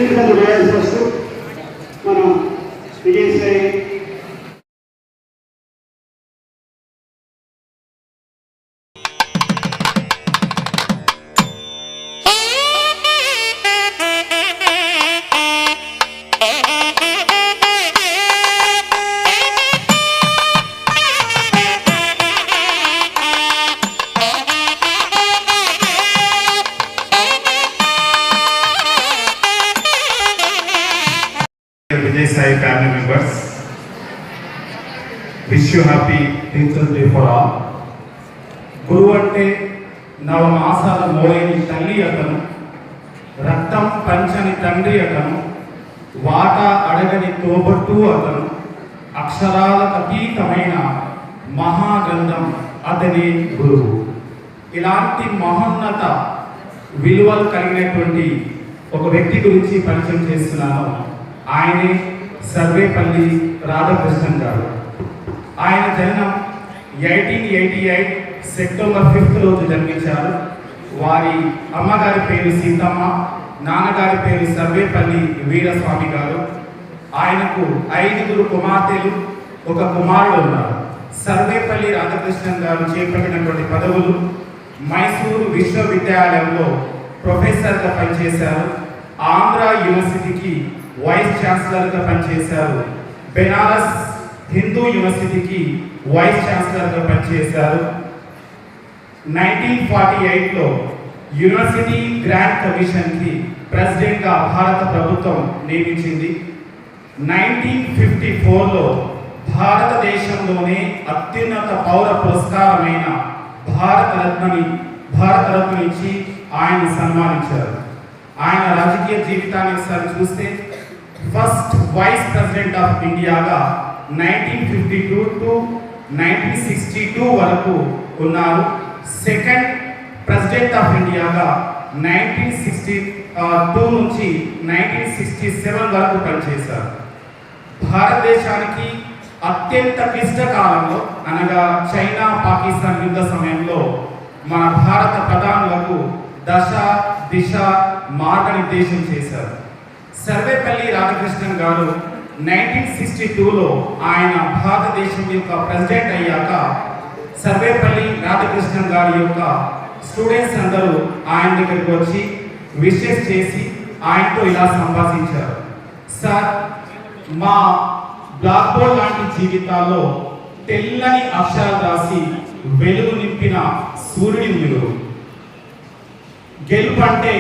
శ్రీకృష్ణ చేయాల్సి వస్తూ మనం Vijayasri Vijay Sai family members, wish you happy Teachers Day for all. గురువు అంటే నవమాసాల మోయని తల్లి అతను, రక్తం పంచని తండ్రి అతను, వాట అడగని తోబట్టు అతను, అక్షరాలకు అతీతమైన మహాగ్రంథం అతని గురువు. ఇలాంటి మహోన్నత విలువలు కలిగినటువంటి ఒక వ్యక్తి గురించి పరిచయం చేస్తున్నాను. ఆయనే సర్వేపల్లి రాధాకృష్ణన్ గారు. ఆయన జననం 1888 సెప్టెంబర్ 5th రోజు జన్మించారు. వారి అమ్మగారి పేరు సీతమ్మ, నాన్నగారి పేరు సర్వేపల్లి వీరస్వామి గారు. ఆయనకు 5 కుమార్తెలు, 1 కుమారుడు ఉన్నారు. సర్వేపల్లి రాధాకృష్ణన్ గారు చేపట్టినటువంటి పదవులు: మైసూరు విశ్వవిద్యాలయంలో ప్రొఫెసర్గా పనిచేశారు, ఆంధ్ర యూనివర్సిటీకి వైస్ ఛాన్సలర్గా పనిచేశారు, బెనారస్ హిందూ యూనివర్సిటీకి వైస్ ఛాన్సలర్గా పనిచేశారు. 1948లో యూనివర్సిటీ గ్రాంట్ కమిషన్కి ప్రెసిడెంట్గా భారత ప్రభుత్వం నియమించింది. 1954లో భారతదేశంలోనే అత్యున్నత పౌర పురస్కారమైన భారతరత్న ఇచ్చి ఆయన సన్మానించారు. ఆయన రాజకీయ జీవితాన్ని ఒకసారి చూస్తే ఫస్ట్ వైస్ ప్రెసిడెంట్ ఆఫ్ ఇండియాగా 1952 టు 1962 వరకు ఉన్నారు. సెకండ్ ప్రెసిడెంట్ ఆఫ్ ఇండియాగా 1962 నుంచి 1967 వరకు పనిచేశారు. భారతదేశానికి అత్యంత క్లిష్ట కాలంలో అనగా చైనా పాకిస్తాన్ యుద్ధ సమయంలో మన భారత ప్రధానులకు దశ దిశ మార్గనిర్దేశం చేశారు. సర్వేపల్లి రాధాకృష్ణన్ గారు 1962లో ఆయన భారతదేశం యొక్క ప్రెసిడెంట్ అయ్యాక సర్వేపల్లి రాధాకృష్ణన్ గారి యొక్క స్టూడెంట్స్ అందరూ ఆయన దగ్గరికి వచ్చి విషెస్ చేసి ఆయనతో ఇలా సంభాషించారు. సార్, మా బ్లాక్ బోర్డ్ లాంటి జీవితాల్లో తెల్లని అక్షరాలు రాసి వెలుగు నింపిన సూర్యుడి మీరు. గెలుపు అంటే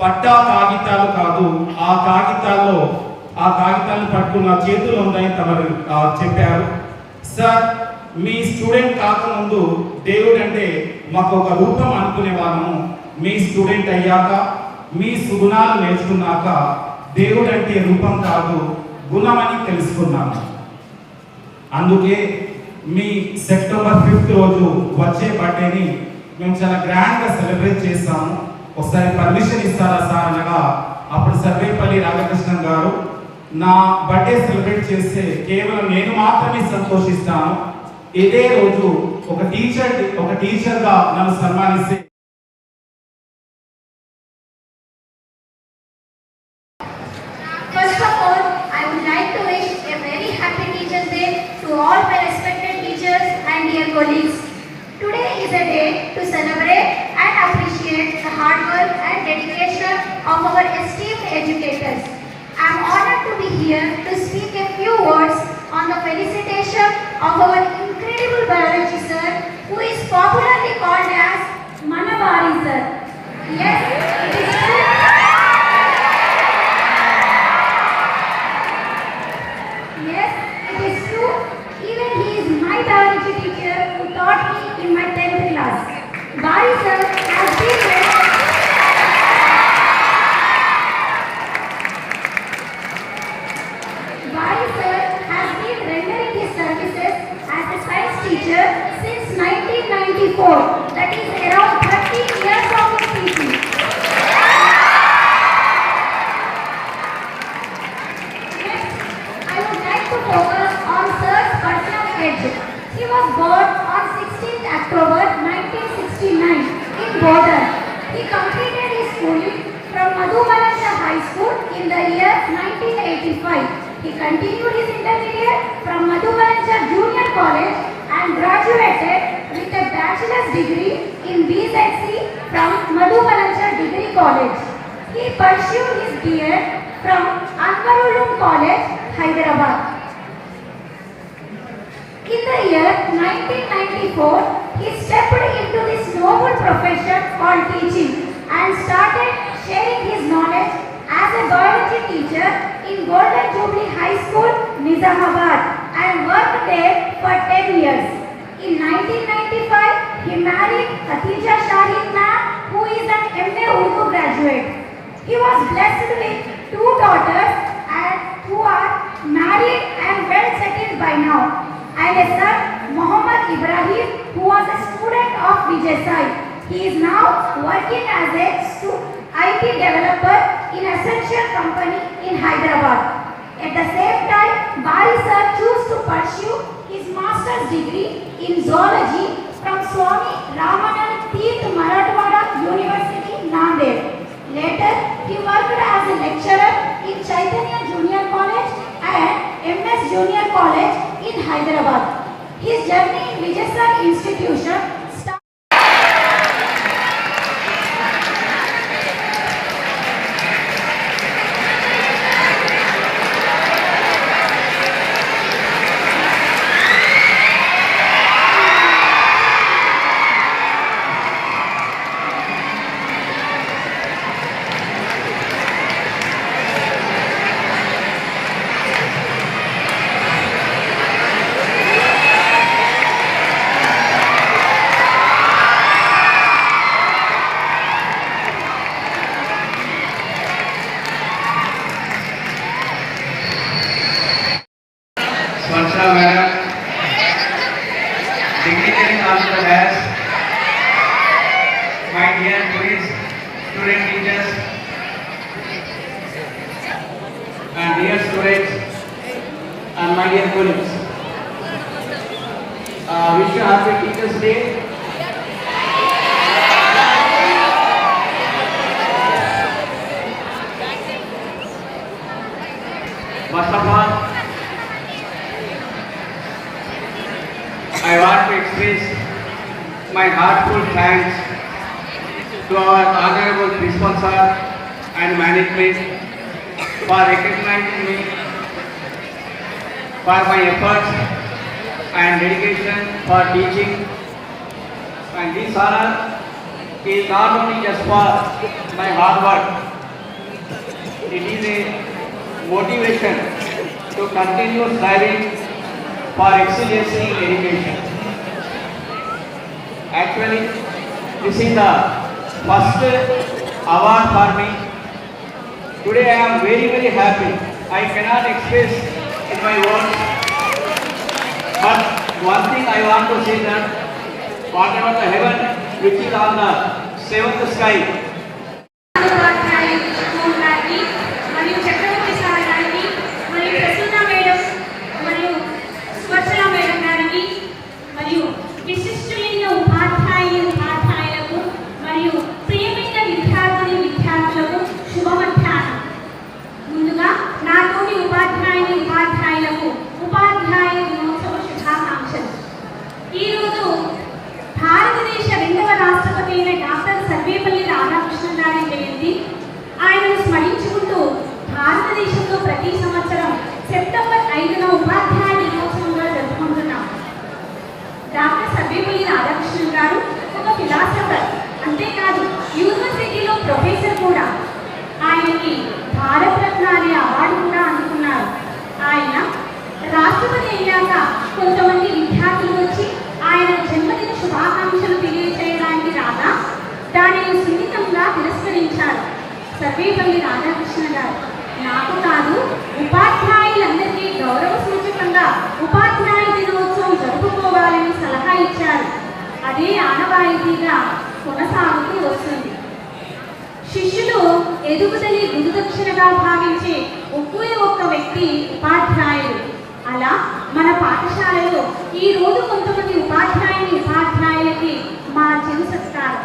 పట్టా కాగితాలు కాదు, ఆ కాగితాలను పట్టుకున్న చేతులు ఉందని తమరు చెప్పారు. సార్, మీ స్టూడెంట్ కాకముందు దేవుడు అంటే మాకు ఒక రూపం అనుకునే వాళ్ళము. మీ స్టూడెంట్ అయ్యాక మీ సుగుణాలు నేర్చుకున్నాక దేవుడు అంటే రూపం కాదు, గుణమని తెలుసుకున్నాను. అందుకే మీ సెప్టెంబర్ 5th రోజు వచ్చే బర్త్డేని మేము చాలా గ్రాండ్గా సెలబ్రేట్ చేస్తాము. ఒకసారి పర్మిషన్ ఇస్తారా సార్ అనగా అప్పుడు సర్వేపల్లి రాధాకృష్ణన్ గారు, నా బర్త్డే సెలబ్రేట్ చేస్తే కేవలం నేను మాత్రమే సంతోషిస్తాను. ఇదే రోజు ఒక టీచర్గా నన్ను సన్మానిస్తే all my respected teachers and dear colleagues. Today is a day to celebrate and appreciate the hard work and dedication of our esteemed educators. I am honored to be here to speak a few words on the felicitation of our incredible biology sir, who is popularly called as Manavari sir. Yes, it is true. Biology teacher who taught me in my 10th class. Bari sir has been rendering his services as a science teacher since 1994. That is around 30 years of his teaching. Next, I would like to focus on sir's personal edge. He was born on 16th October 1969 in Bodhar. He completed his schooling from Madhubalancha High School in the year 1985. He continued his intermediate from Madhubalancha Junior College and graduated with a bachelor's degree in BZC from Madhubalancha Degree College. He pursued his B.Ed from Anwarulum College, Hyderabad. In the year 1994, he stepped into this noble profession called teaching and started sharing his knowledge as a biology teacher in Golden Jubilee High School, Nizamabad, and worked there for 10 years. In 1995, he married Khatija Shaheen Ma'am, who is an MA Urdu graduate. He was blessed with 2 daughters and who are married and well settled by now, and a son, Muhammad Ibrahim, who was a student of Vijay Sai. He is now working as a IT developer in Essential Company in Hyderabad. At the same time, Bari sir chose to pursue his master's degree in zoology from Swami Ramanand Tirth Marathwada University, Nanded. Later, he worked as a lecturer in Chaitanya Junior College and MS Junior College in Hyderabad. His journey in Vijay Sai Institution started. Swansha Madam, dignitary of the dais, my dear please, student teachers, and dear students, and my dear colleagues. Wish you happy Teachers' Day. First of all, I want to express my heartfelt thanks to our honorable principal sir and management for recognizing me for my efforts and dedication for teaching. And this honor is not only just for my hard work, it is a motivation to continue striving for excellence in education. Actually, this is the first award for me. Today I am very happy. I cannot express in my words. But one thing I want to say that whatever the heaven which is on the seventh sky, మరియు చక్రవర్తి sir గారికి మరియు Prasanna madam మరియు స్వచ్ఛల madam గారికి మరియు విశిష్టులైన ఉపాధ్యాయులకు మరియు ప్రియమైన విద్యార్థులకు శుభ మధ్యాహ్నం. ముందుగా నా తోటి ఉపాధ్యాయులకు ఉపాధ్యాయ దినోత్సవ శుభాకాంక్షలు. ఈరోజు భారతదేశ 2వ రాష్ట్రపతి అయిన డాక్టర్ సర్వేపల్లి రాధాకృష్ణన్ గారి జయంతి. ఆయనను స్మరించుకుంటూ భారతదేశంలో ప్రతి సంవత్సరం సెప్టెంబర్ 5న ఉపాధ్యాయ దినోత్సవంగా జరుపుకుంటున్నాం. డాక్టర్ సర్వేపల్లి రాధాకృష్ణన్ గారు ఒక ఫిలాసఫర్, అంతేకాదు యూనివర్సిటీలో ప్రొఫెసర్ కూడా. ఆయనకి భారతరత్న అనే అవార్డు కూడా అందుకున్నారు. ఆయన రాష్ట్రపతి అయ్యాక కొంతమంది విద్యార్థులు వచ్చి ఆయన జన్మదిన శుభాకాంక్షలు తెలియజేయడానికి రాగా దానిని సున్నితంగా తిరస్కరించారు సర్వేపల్లి రాధాకృష్ణ గారు. నాకు కాదు, ఉపాధ్యాయులందరికీ గౌరవ సూచకంగా ఉపాధ్యాయ దినోత్సవం జరుపుకోవాలని సలహా ఇచ్చారు. అదే ఆనవాయితీగా కొనసాగుతూ వస్తుంది. శిష్యులు ఎదుగుదలి గురుదక్షిణగా భావించే ఒక్క వ్యక్తి ఉపాధ్యాయుడు. అలా మన పాఠశాలలో ఈ రోజు కొంతమంది ఉపాధ్యాయులకి మా చిరు సత్కారం.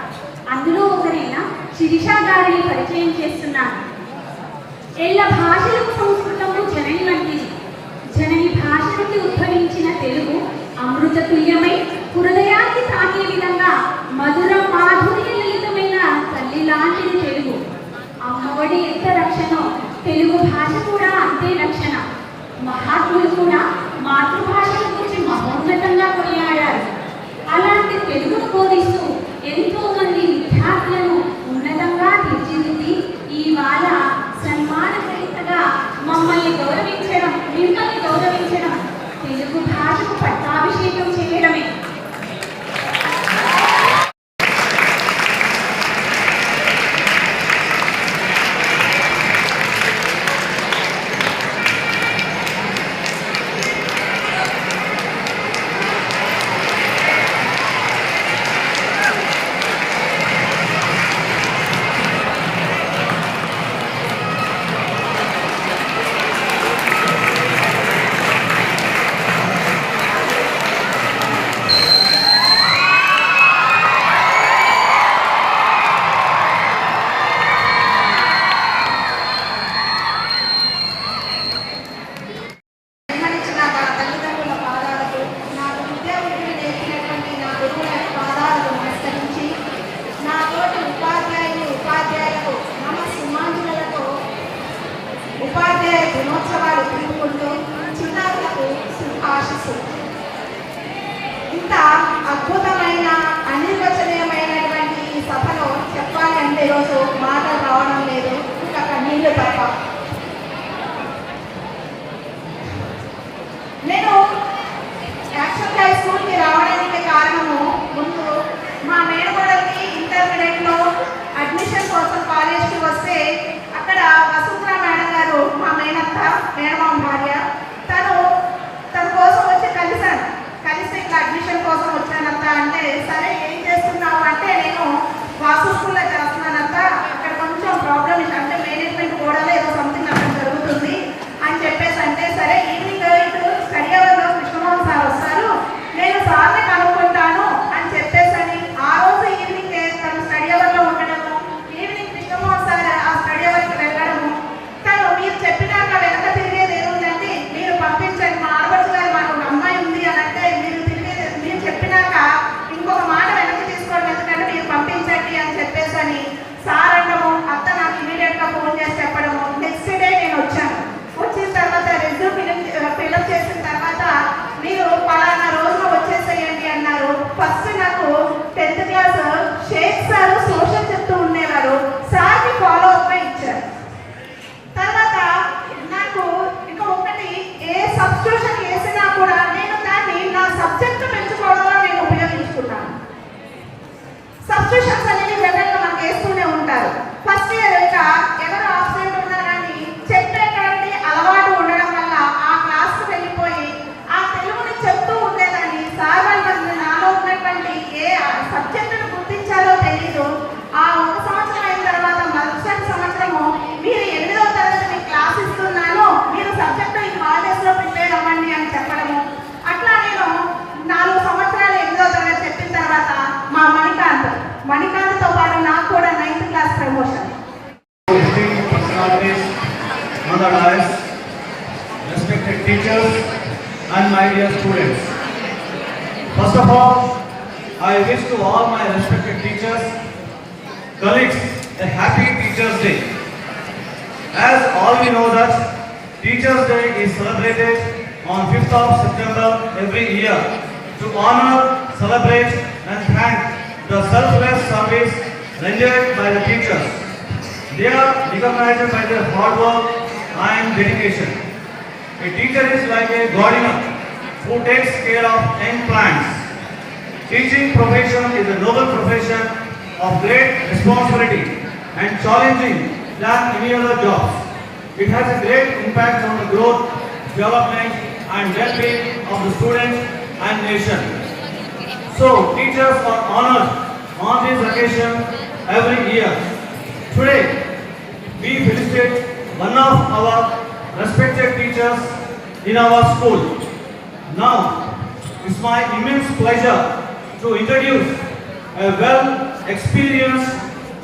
అందులో ఒకరైన శిరీష గారిని పరిచయం చేస్తున్నాను. ఎల్ల భాషలకు సంస్కృతము జనని వంటిది. జనని భాష నుండి ఉద్భవించిన తెలుగు అమృత తుల్యమై హృదయాన్ని తాకే విధంగా మధుర మాధుర్య లలితమైన తల్లి లాంటిది తెలుగు. అమ్మఒడి ఎంత రక్షణో తెలుగు భాష కూడా అంతే రక్షణ. మహాత్ములు కూడా మాతృభాషల గురించి మహోన్నతంగా కొనియాడారు. అలాంటి తెలుగును బోధిస్తూ ఎంతో మంది విద్యార్థులను ఉన్నతంగా తీర్చిదిద్ది ఇవాళ సన్మానగ్రహీతగా మిమ్మల్ని గౌరవించడం తెలుగు భాషకు పట్టాభిషేకం చేయడమే. దినోత్సవాలు జరుపుకుంటూ చిన్నారులకు శుభాశిస్సు. ఇంత అద్భుతమైన అనిర్వచనీయమైనటువంటి ఈ సభలో చెప్పాలి అంటే ఈరోజు మాటలు రావడం లేదు, ఇంకా కన్నీళ్ళు తప్ప. నేను యాక్చువల్గా స్కూల్కి రావడానికి కారణము ముందు మా మేనకోడలికి ఇంటర్మీడియట్లో అడ్మిషన్ కోసం కాలేజ్కి వస్తే అక్కడ వసుంధర మేడం గారు మా మేనమామ భార్య తన కోసం వచ్చి కలిసి ఇట్లా అడ్మిషన్ కోసం వచ్చానంత అంటే, సరే ఏం చేస్తున్నావు అంటే నేను వాసు స్కూల్లో చేస్తున్నానంత, అక్కడ కొంచెం ప్రాబ్లమ్ అంటే మేనేజ్మెంట్ కూడా ఏదో సంథింగ్ అక్కడ జరుగుతుంది అని చెప్పేసి అంటే, సరే ఈవినింగ్ ఇటు స్టడీ అవర్లో కృష్ణమోహన్ సార్ వస్తారు, నేను సార్ని కనుక్కుంటాను అని చెప్పేసి ఆ రోజు ఈవినింగ్ తను స్టడీ అవర్లో ఉండడము, ఈవినింగ్ కృష్ణమోహన్ సార్ ఆ స్టడీ అవర్కి వెళ్ళడము, తను మీరు చెప్పినాక వెనక తిరిగేది ఏముందండి, మీరు పంపించండి మా ఆడపడుచు గారు మాకు ఒక అమ్మాయి ఉంది అని అంటే, మీరు చెప్పినాక ఇంకొక మాట వెనక్కి తీసుకోవడం ఎందుకంటే మీరు పంపించండి అని చెప్పేసి అని సార్ అనడము, అత్త నాకు ఇమీడియట్గా ఫోన్ చేసి చెప్పడము. నెక్స్ట్ డే నేను వచ్చాను. వచ్చిన తర్వాత రెజ్యూమ్ ఫిల్అప్ చేసిన తర్వాత మీరు పలానా రోజున వచ్చేసేయండి అన్నారు. ఫస్ట్ నాకు 10th class Sheikh sir social చెప్తూ ఉండేవారు, సార్కి ఫాలో అప్ ఇచ్చారు. తర్వాత నాకు ఇంకా ఒకటి ఏ సబ్స్టిట్యూషన్ వేసినా కూడా నేను దాన్ని నా సబ్జెక్ట్ పెంచుకోవడంలో నేను ఉపయోగించుకున్నాను. సబ్స్టిట్యూషన్స్ అనేవి జనరల్గా మనకు వేస్తూనే ఉంటారు. ఫస్ట్ ఇయర్ ఇంకా ఎవరు ఆబ్సెంట్ ఉన్నా కానీ చెప్పేటువంటి అలవాటు ఉండడం వల్ల ఆ క్లాస్కి వెళ్ళిపోయి ఆ తెలుగుని చెప్తూ ఉండేదాన్ని. సార్ వాళ్ళు నాలో ఉన్నటువంటి ఏ సబ్జెక్టును గుర్తించారో తెలీదు. ఆ ఒక సంవత్సరం అయిన తర్వాత మరుసటి సంవత్సరము మీరు 8వ తరగతి మీకు క్లాస్ ఇస్తున్నాను, మీరు సబ్జెక్టు ఈ హాలిడేస్లో ప్రిపేర్ అవ్వండి అని చెప్పడము. అట్లా నేను 4 సంవత్సరాలు 8వ తరగతి చెప్పిన తర్వాత మా మణికాంత్తో పాటు నాకు కూడా 9th class promotion. Mother eyes, respected teachers and my dear students. First of all, I wish to all my respected teachers, colleagues, a happy Teachers Day. As all we know that Teachers Day is celebrated on 5th of September every year to honor, celebrate and thank the selfless service rendered by the teachers. They are recognized by their hard work and dedication. A teacher is like a gardener who takes care of young plants. Teaching profession is a noble profession of great responsibility and challenging than any other jobs. It has a great impact on the growth, development and well-being of the students and nation. So, teachers are honored on this occasion every year. Today, we felicitate one of our respected teachers in our school. Now, it's my immense pleasure to introduce a well-experienced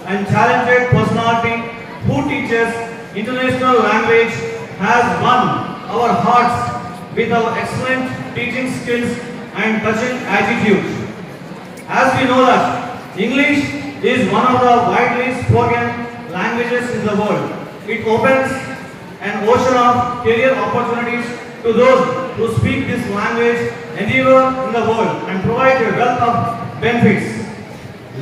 and talented personality who teaches international language has won our hearts with our excellent teaching skills and touching attitude. As we know that English is one of the widely spoken languages in the world. It opens an ocean of career opportunities to those who speak this language anywhere in the world and provide a wealth of benefits.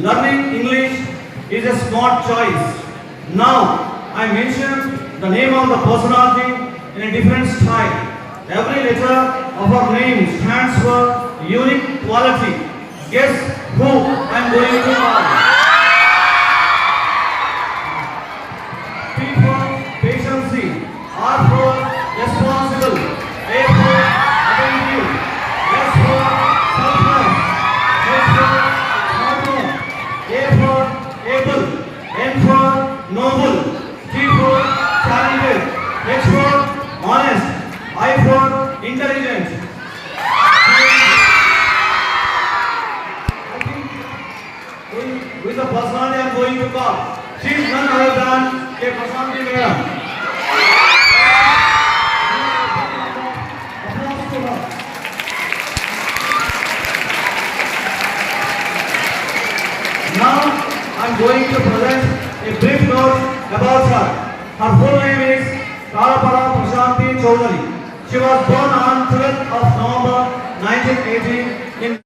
Learning English is a smart choice. Now, I mention the name of the personality in a different style. Every letter of our name stands for unique quality. Guess who I am going to call? P for patience, R for responsible, A for attentive, S for selfless, H for harmony, A for able, N for noble, T for talented, H for honest, I for intelligent. With the personality I am going to call. She is none other than a personality madam. Now I am going to present a brief note about her. Her full name is Kalapara Prashanti Chaudhary. She was born on 12th of November 1918 in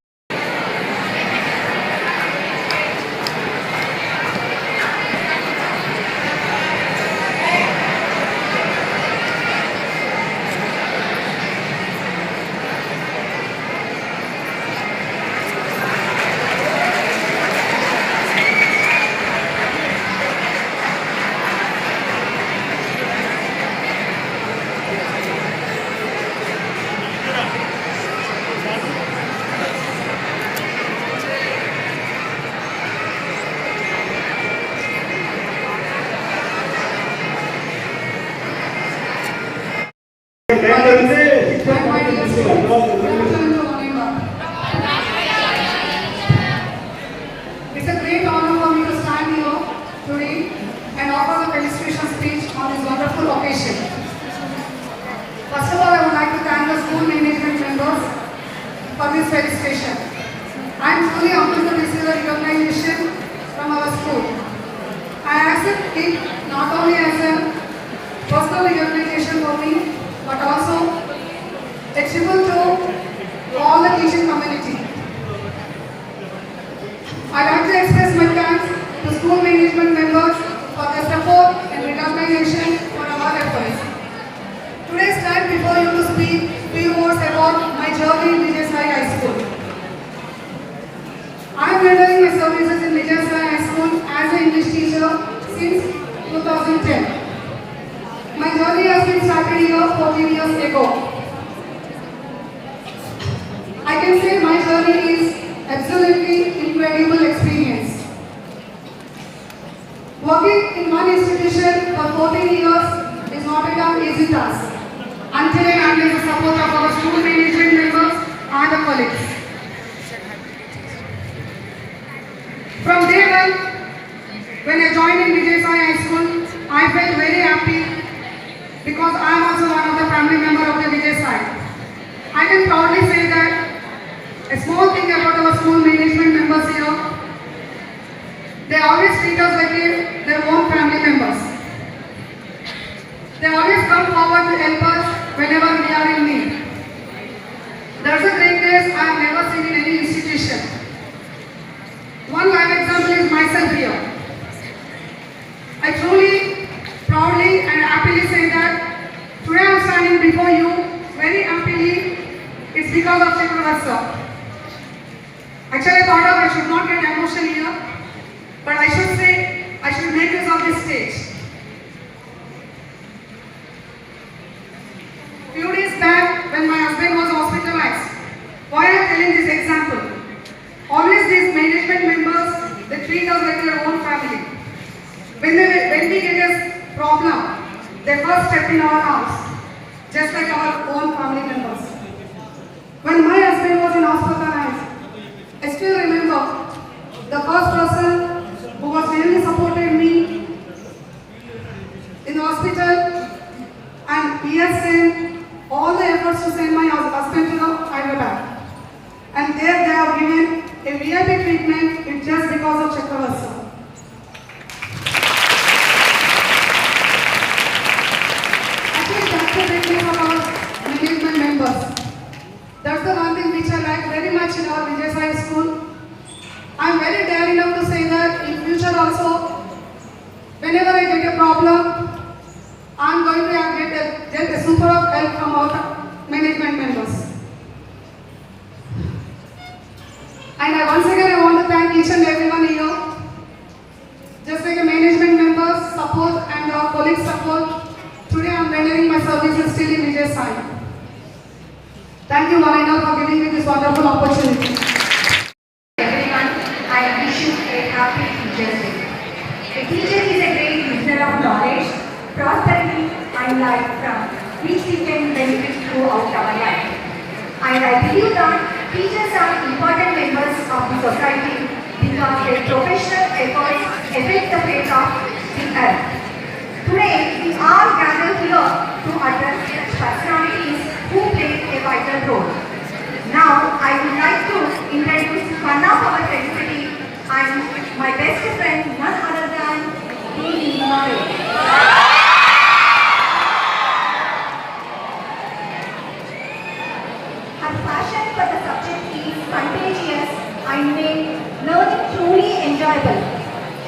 It's a great honor for me to stand here today and offer the felicitation speech on this wonderful occasion. First of all, I would like to thank the school management members for this felicitation. I am truly humbled to receive the recognition from our school. I accept it not only as a personal recognition for me, but also a tribute to all the teaching community. I like to express my thanks to school management members for their support and recognition for our efforts. Today I stand before you to speak few words about my journey in Vijayasai High School. I am rendering my services in Vijayasai High School as an English teacher since 2010. My journey has been started here 14 years ago. I can say my journey is absolutely incredible experience. Working in one institution for 14 years is not an easy task until and unless the support of our school management members and the colleagues. From day one, when I joined in Vijayasai High School, I felt very happy because I am also one of the family members of the Vijayasai. I can proudly say that a small thing about our school management members here, they always treat us like their own family members. They always come forward to help us whenever we are in need. That's a greatness I have never seen in any institution. One live example is myself here. I truly, proudly and happily say that today I am standing before you very happily. It's because of Chakravarti sir. Actually, I thought I should not get emotional here, but I should say, I should make use of this stage. Few days back, when my husband was hospitalized, why I am telling this example? Always these management members, they treat us like their own family. When we get a problem, they first step in our house, just like our own family members. When my husband was in hospitalized, I still remember the first person who was really supportive a VIP treatment, it's just because of Chakravarsa. Actually, that's the greatness of our management members. That's the one thing which I like very much in our Vijay Sai school. I'm very daring enough to say that in future also, whenever I get a problem, I'm going to get a super help from our management members. And once again, I want to thank each and everyone here. Just like a management members support and our colleagues support, today I'm rendering my services still in Vijay Sai. Thank you one and all for giving me this wonderful opportunity. Everyone, I wish you a happy Teachers' Day. A teacher is a great listener of knowledge, prosperity, and life from which we can benefit throughout our life. And I believe that teachers are important members of the society because their professional efforts affect the fate of the earth. Today, we are gathered here to address such personalities who play a vital role. Now, I would like to introduce one of our faculty and my best friend, none other than D. Murray. Her passion for the subject is contagious and made learning truly enjoyable.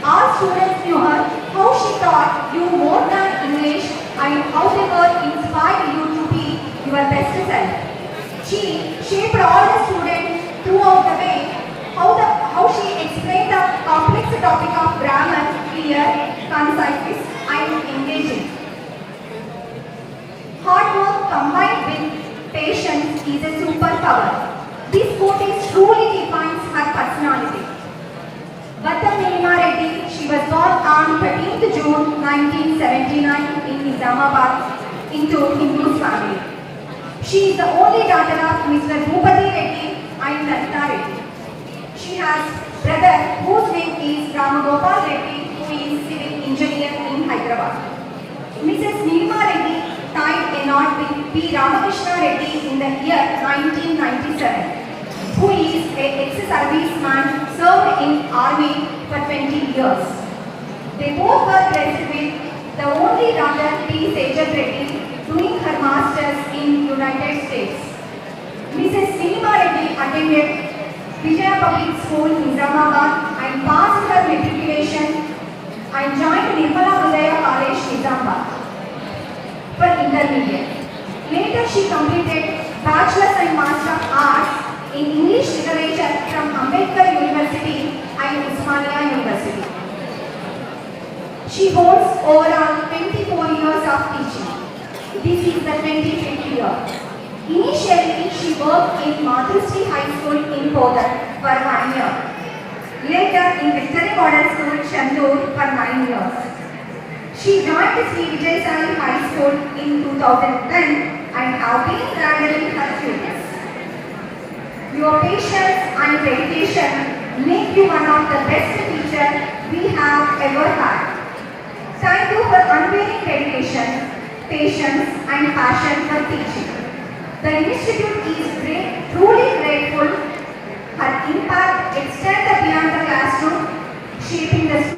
Our students knew her, how she taught you more than English and however inspired you to be your best self. She shaped all the students throughout the way, how she explained the complex topic of grammar clear, concise and engaging. Hard work combined with patience is a superpower. This quote truly defines her personality. Bhatta Nilima Reddy, she was born on 13th June 1979 in Nizamabad into Hindu family. She is the only daughter of Mr. Bhupati Reddy and Lalita Reddy. She has brother whose name is Ramagopal Reddy, who is civil engineer in Hyderabad. Mrs. Nilima Reddy tied a knot with P. Ramakrishna Reddy in the year 1997, who is an ex-serviceman served in army for 20 years. They both were blessed with the only daughter P. Sejal Reddy doing her masters in United States. Mrs. Nilima Reddy attended Vijaya Public School in Nizamabad and passed her matriculation and joined Nirmala Udaya College, Nizamabad for intermediate. Later she completed Bachelor's and Master of Arts in English Literature from Ambedkar University and Usmania University. She holds overall 24 years of teaching. This is the 25th year. Initially, she worked in Madhusri High School in Podar for 1 year. Later in Victory Model School, Chandur for 9 years. She joined Sri Vijay Sai High School in 2010 and have been graduating her students. Your patience and dedication make you one of the best teachers we have ever had. Thank you for unwavering dedication, patience and passion for teaching. The institute is truly grateful. Her impact extends beyond the classroom, shaping the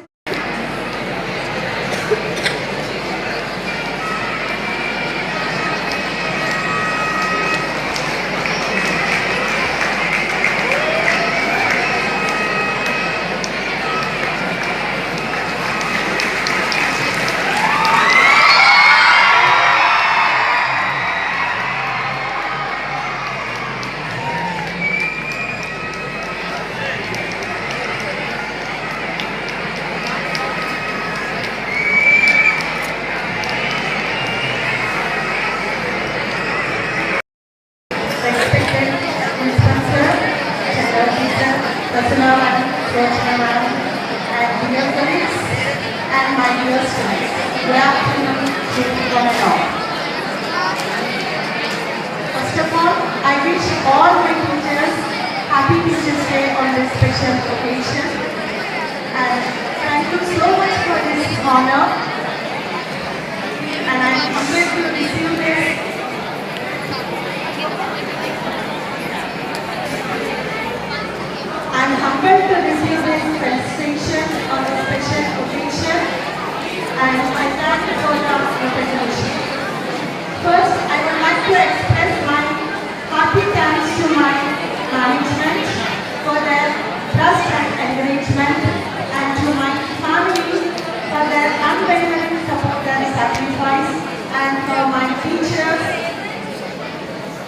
I'm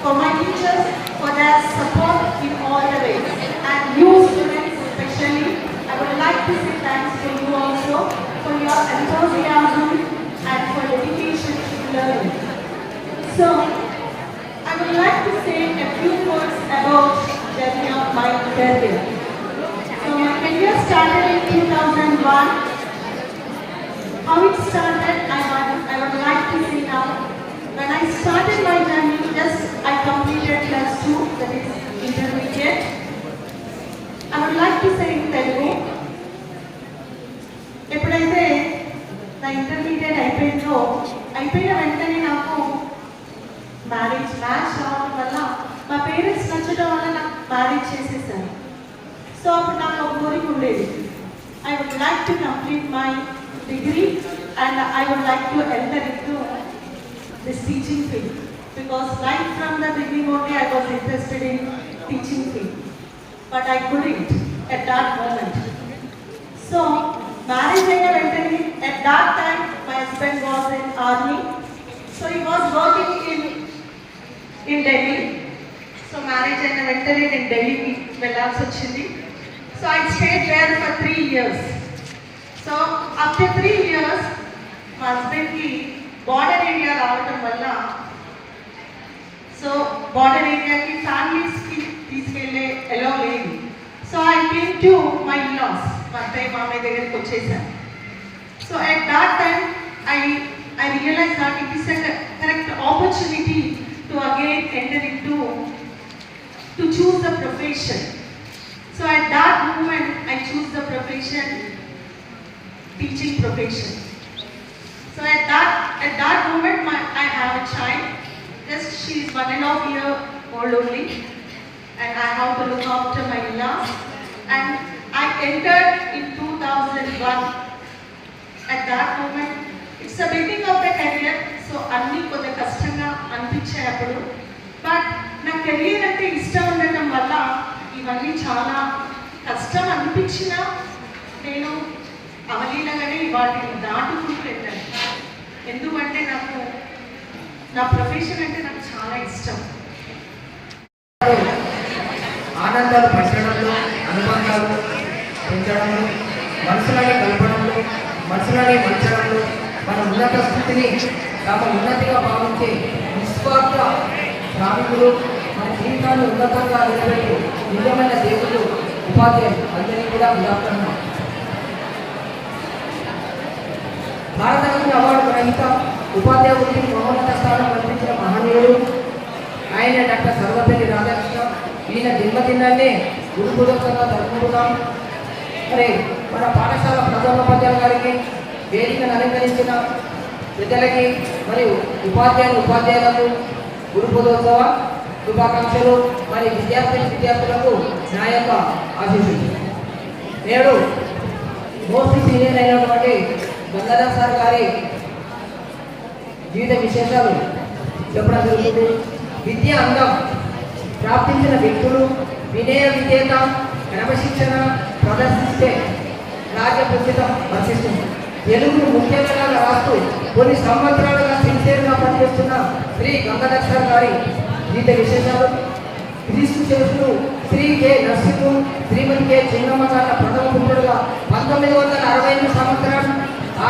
for my teachers for their support in all the ways. And you students especially, I would like to say thanks to you also for your enthusiasm and for dedication to learning. So, I would like to say a few words about journey of my career. So my career started in 2001. How it started, I would like to say now. When I started my journey, just I completed +2, that is intermediate. I would like to say in Telugu. ఎప్పుడైతే నా intermediate అయిపోయిన వెంటనే నాకు match రావడం వల్ల మా parents నచ్చడం వల్ల నాకు మ్యారేజ్ చేసేసాను. సో అప్పుడు నాకు ఒక కోరిక ఉండేది, I would like to complete my degree and I would like to enter into this teaching field because right from the beginning only I was interested in teaching field but I couldn't at that moment. So marriage అయిన వెంటనే at that time my husband was in army. So he was working in Delhi. So marriage and వెంటనే నేను ఢిల్లీకి వెళ్ళాల్సి వచ్చింది. So I stayed there for 3 years. So after 3 years మా హస్బెండ్కి border area రావడం వల్ల సో బార్డర్ ఏరియాకి ఫ్యామిలీస్కి తీసుకెళ్ళే ఎలా లేదు. So I came to my in-loss, మా అత్తయ్య మామయ్య దగ్గరికి వచ్చేసాను. So at that time I realized that it is a correct opportunity to again enter into to choose the profession. So at that moment I choose the profession, teaching profession. So at that moment I have a child, just she is 1.5 years old only, and I have to look after my in-laws. And I entered in 2001. At that moment it's the beginning of the career. So అన్నీ కొంత కష్టంగా అనిపించాయి అప్పుడు. But నా career అంటే ఇష్టం ఉండటం వల్ల ఇవన్నీ చాలా కష్టం అనిపించినా నేను అవలీలగానే వాటిని దాటుకుంటూ వెళ్ళాను. ఎందుకంటే నాకు నా ప్రొఫెషన్ అంటే నాకు చాలా ఇష్టం. ఆనందాలు పంచడంలో, అనుబంధాలు పెంచడంలో, మనసులని కలపడంలో, మనసులని మంచడంలో మన ఉన్నత స్థితిని తమ ఉన్నతిగా భావించే నిస్వార్థ శ్రామికులు, మన జీవితాన్ని ఉన్నతంగా నిలబెట్టి నిజమైన దేవుడు ఉపాధ్యాయులు అందరినీ కూడా ఉదాహరణ. భారతరత్న అవార్డు గ్రహీత ఉపాధ్యాయ వృత్తికి మహోన్నత స్థానం కల్పించిన మహనీయుడు ఆయన డాక్టర్ సర్వపల్లి రాధాకృష్ణ. ఈయన జన్మదినాన్నే గురుపురోత్సవంగా జరుపుకుంటున్నాం. మరి మన పాఠశాల ప్రధానోపాధ్యాయుల గారికి, వేదికను అలంకరించిన పెద్దలకి మరియు ఉపాధ్యాయులకు గురుపురోత్సవ శుభాకాంక్షలు. మరి విద్యార్థులకు నా యొక్క ఆశీస్సులు. నేడు మోస్ట్ సీనియర్ అయినటువంటి గంగాధర్ సార్ గారి జీవిత విశేషాలు చెప్పడం జరుగుతుంది. విద్య అందం ప్రాప్తించిన వ్యక్తులు వినయ విధేయత క్రమశిక్షణ ప్రదర్శిస్తే రాజ్య ప్రసిద్ధం వర్తిస్తుంది. తెలుగును ముఖ్యంగా రాస్తూ కొన్ని సంవత్సరాలుగా సిన్సియర్గా పనిచేస్తున్న శ్రీ గంగాధర్ సార్ గారి జీవిత విశేషాలు. క్రీస్తు శేషులు శ్రీ కె నర్సింహు, శ్రీమతి కె చిన్నమ్మ గారి ప్రథమ పుత్రుడుగా 1968 సంవత్సరం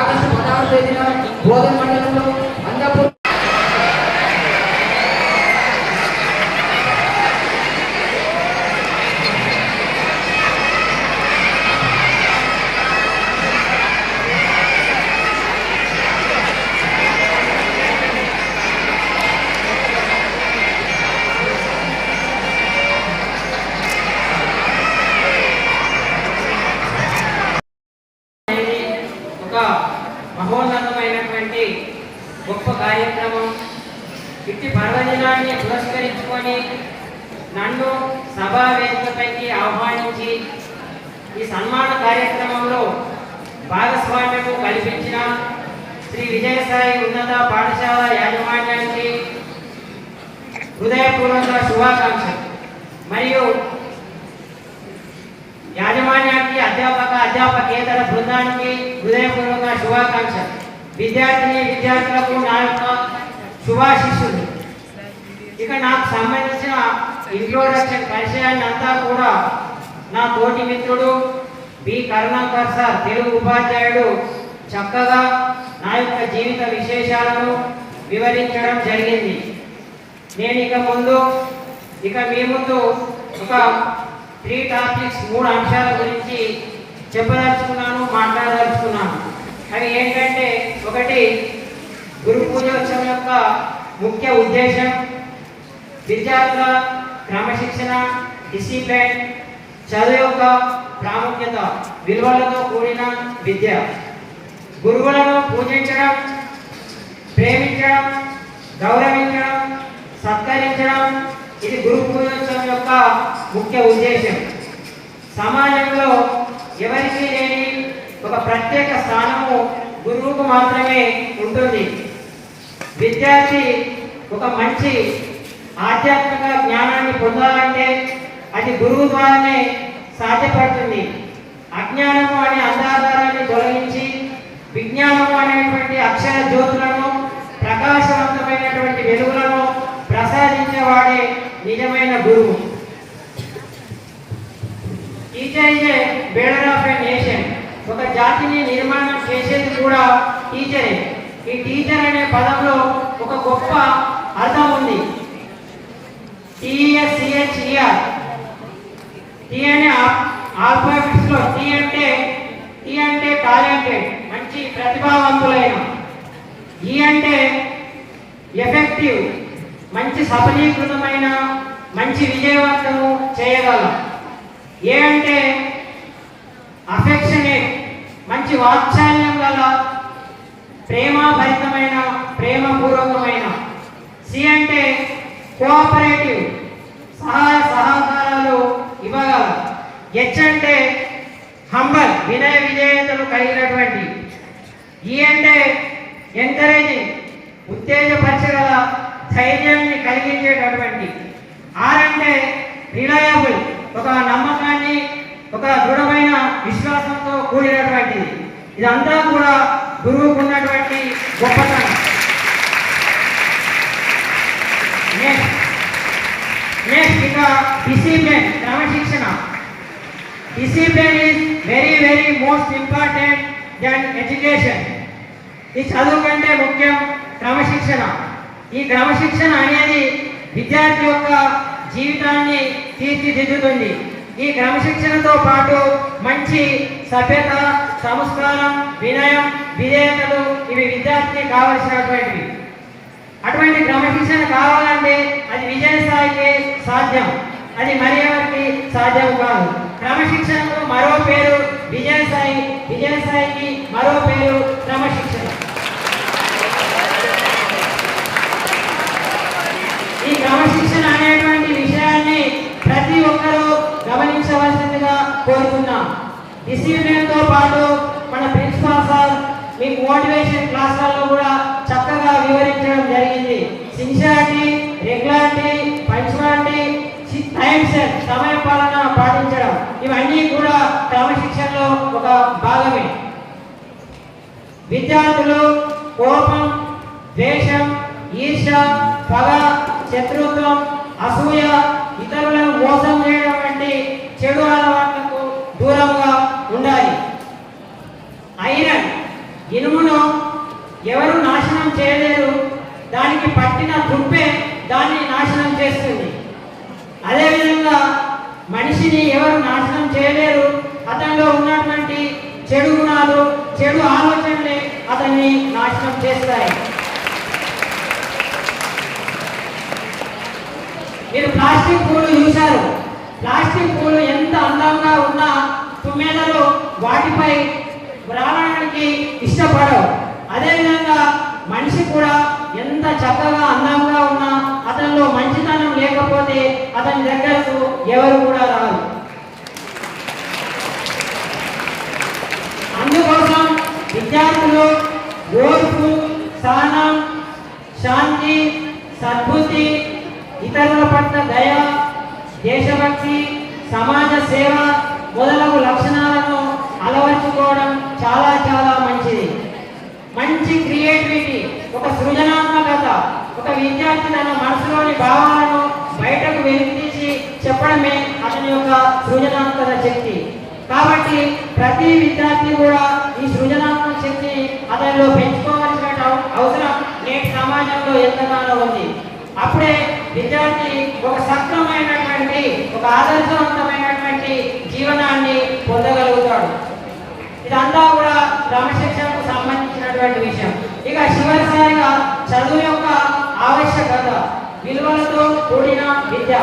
ఆగస్టు 16వ తేదీన బోధన మండలంలో అందపూర్ మహోన్నతమైనటువంటి గొప్ప కార్యక్రమం. ఇట్టి పర్వదినాన్ని పురస్కరించుకొని నన్ను సభా వేదికపైకి ఆహ్వానించి ఈ సన్మాన కార్యక్రమంలో భాగస్వామ్యము కల్పించిన శ్రీ విజయసాయి ఉన్నత పాఠశాల యాజమాన్యానికి హృదయపూర్వక శుభాకాంక్షలు. మరియు యాజమాన్యానికి అధ్యాపకేతర బృందానికి హృదయపూర్వక శుభాకాంక్షలు. విద్యార్థులకు నా యొక్క శుభాశిస్సులు. ఇక నాకు సంబంధించిన ఇంట్రోడక్షన్ పరిచయాన్ని అంతా కూడా నా తోటి మిత్రుడు బి కరుణాకర్ సార్ తెలుగు ఉపాధ్యాయుడు చక్కగా నా యొక్క జీవిత విశేషాలను వివరించడం జరిగింది. నేను ఇక మీ ముందు ఒక 3 టాపిక్స్ 3 అంశాల గురించి చెప్పదలుచుకున్నాను, మాట్లాడదలుచుకున్నాను. అవి ఏంటంటే, ఒకటి గురు పూజోత్సవం యొక్క ముఖ్య ఉద్దేశం, విద్యార్థుల క్రమశిక్షణ, డిసిప్లైన్, చదువు యొక్క ప్రాముఖ్యత, విలువలతో కూడిన విద్య, గురువులను పూజించడం, ప్రేమించడం, గౌరవించడం, సత్కరించడం, ఇది గురు పూజోత్సవం యొక్క ముఖ్య ఉద్దేశం. సమాజంలో ఎవరికీ లేని ఒక ప్రత్యేక స్థానము గురువుకు మాత్రమే ఉంటుంది. విద్యార్థి ఒక మంచి ఆధ్యాత్మిక జ్ఞానాన్ని పొందాలంటే అది గురువు ద్వారానే సాధ్యపడుతుంది. అజ్ఞానము అనే అంధాధారాన్ని తొలగించి విజ్ఞానము అనేటువంటి అక్షర జ్యోతులను, ప్రకాశవంతమైనటువంటి వెలుగులను ప్రసాదించేవాడే నిజమైన గురువు. Teacher is a builder of a nation. ఒక జాతిని నిర్మాణం చేసేది కూడా టీచరే. ఈ టీచర్ అనే పదంలో ఒక గొప్ప అర్థం ఉంది. TESCHER. టీ అనే ఆల్ఫాబెట్స్ లో టీ అంటే టాలెంటెడ్, మంచి ప్రతిభావంతులైన. ఈ అంటే ఎఫెక్టివ్, మంచి సఫలీకృతమైన, మంచి విజయవంతము చేయగలం. ఏ అంటే అఫెక్షనేట్, మంచి వాత్సల్యం గల, ప్రేమభరితమైన, ప్రేమపూర్వకమైన. సి అంటే కోఆపరేటివ్, సహాయ సహకారాలు ఇవ్వగల. హెచ్ అంటే హంబల్, వినయ విజేతలు కలిగినటువంటి. ఈ అంటే ఎంకరేజింగ్, ఉత్తేజపరచగల, ధైర్యాన్ని కలిగించేటటువంటి. ఆర్ అంటే రిలయబుల్, ఒక నమ్మకాన్ని, ఒక దృఢమైన విశ్వాసంతో కూడినటువంటిది. ఇదంతా కూడా గురువుకు ఉన్నటువంటి గొప్పతనం. నెక్స్ట్ ఇక డిసిప్లిన్, క్రమశిక్షణ. Discipline is very most important than education. ఈ చదువు కంటే ముఖ్యం క్రమశిక్షణ. ఈ క్రమశిక్షణ అనేది విద్యార్థి యొక్క జీవితాన్ని తీర్చిదిద్దుతుంది. ఈ క్రమశిక్షణతో పాటు మంచి సభ్యత, సంస్కారం, వినయం, విధేయతలు ఇవి విద్యార్థికి కావలసినటువంటివి. అటువంటి క్రమశిక్షణ కావాలంటే అది విజయసాయికి సాధ్యం, అది మరి ఎవరికి సాధ్యం కాదు. క్రమశిక్షణకు మరో పేరు విజయసాయి, విజయసాయికి మరో పేరు క్రమశిక్షణ. ఈ క్రమశిక్షణ అనేటువంటి విషయాన్ని ప్రతి ఒక్కరూ గమనించవలసిందిగా కోరుతున్నాం. డిసిప్లిన్తో పాటు మన ప్రిన్సిపాల్ సార్ మీకు మోటివేషన్ క్లాసులలో కూడా చక్కగా వివరించడం జరిగింది. Sincerity, regularity, punctuality, time set, సమయ పాలన పాటించడం, ఇవన్నీ కూడా క్రమశిక్షణలో ఒక భాగమే. విద్యార్థులు కోపం, ద్వేషం, ఈర్ష్య, పగ, శత్రుత్వం, అసూయ, ఇతరులను మోసం చేయడం వంటి చెడు అలవాట్లకు దూరంగా ఉండాలి. ఐరన్, ఇనుమును ఎవరు నాశనం చేయలేరు, దానికి పట్టిన తుప్పే దాన్ని నాశనం చేస్తుంది. అదేవిధంగా మనిషిని ఎవరు నాశనం చేయలేరు, అతనిలో ఉన్నటువంటి చెడు గుణాలు, చెడు ఆలోచనలే అతన్ని నాశనం చేస్తాయి. మీరు ప్లాస్టిక్ పూలు చూశారు. ప్లాస్టిక్ పూలు ఎంత అందంగా ఉన్నా తుమ్మెదలు వాటిపై రావడానికి ఇష్టపడవు. అదేవిధంగా మనిషి కూడా ఎంత చక్కగా అందంగా ఉన్నా అతనిలో మంచితనం లేకపోతే అతని దగ్గరకు ఎవరు కూడా రారు. అందుకోసం విద్యార్థులు ఓర్పు, సహనం, శాంతి, సద్బుద్ధి, ఇతరుల పట్ల దయ, దేశభక్తి, సమాజ సేవ మొదలగు లక్షణాలను అలవర్చుకోవడం చాలా మంచిది. మంచి క్రియేటివిటీ, ఒక సృజనాత్మకత, ఒక విద్యార్థి తన మనసులోని భావాలను బయటకు వెలికితీసి చెప్పడమే అతని యొక్క సృజనాత్మక శక్తి. కాబట్టి ప్రతి విద్యార్థి కూడా ఈ సృజనాత్మక శక్తిని అతనిలో పెంచుకోవాల్సిన అవసరం నేటి సమాజంలో ఎంతగానో ఉంది. అప్పుడే విద్యార్థి ఒక సక్రమైనటువంటి ఒక ఆదర్శవంతమైనటువంటి జీవనాన్ని పొందగలుగుతాడు. ఇదంతా కూడా క్రమశిక్షణకు సంబంధించినటువంటి విషయం. ఇక చివరిసారిగా చదువు యొక్క ఆవశ్యకత, విలువలతో కూడిన విద్య.